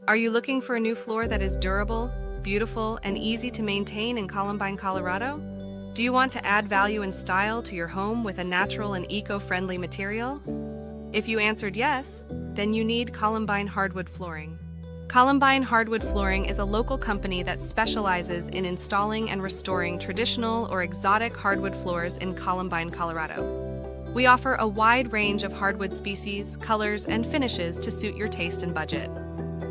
Are you looking for a new floor that is durable, beautiful, and easy to maintain in Columbine, Colorado? Do you want to add value and style to your home with a natural and eco-friendly material? If you answered yes, then you need Columbine Hardwood Flooring. Columbine Hardwood Flooring is a local company that specializes in installing and restoring traditional or exotic hardwood floors in Columbine, Colorado. We offer a wide range of hardwood species, colors, and finishes to suit your taste and budget.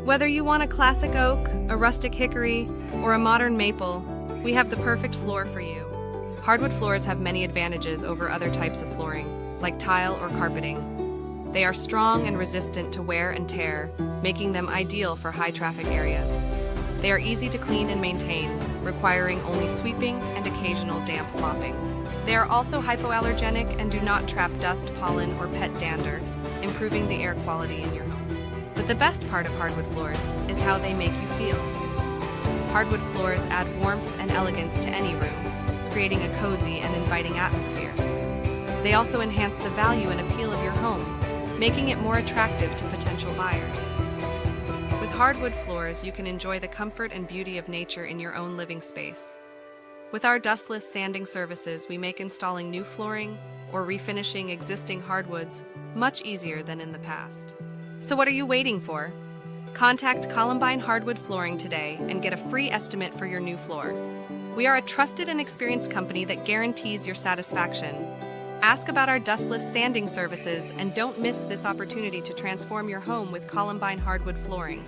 Whether you want a classic oak, a rustic hickory, or a modern maple, we have the perfect floor for you. Hardwood floors have many advantages over other types of flooring, like tile or carpeting. They are strong and resistant to wear and tear, making them ideal for high-traffic areas. They are easy to clean and maintain, requiring only sweeping and occasional damp mopping. They are also hypoallergenic and do not trap dust, pollen, or pet dander, improving the air quality in your home. But the best part of hardwood floors is how they make you feel. Hardwood floors add warmth and elegance to any room, creating a cozy and inviting atmosphere. They also enhance the value and appeal of your home, making it more attractive to potential buyers. With hardwood floors, you can enjoy the comfort and beauty of nature in your own living space. With our Dustless sanding services, we make installing new flooring or refinishing existing hardwoods much easier than in the past. So what are you waiting for? Contact Columbine Hardwood Flooring today and get a free estimate for your new floor. We are a trusted and experienced company that guarantees your satisfaction. Ask about our Dustless sanding services and don't miss this opportunity to transform your home with Columbine Hardwood Flooring.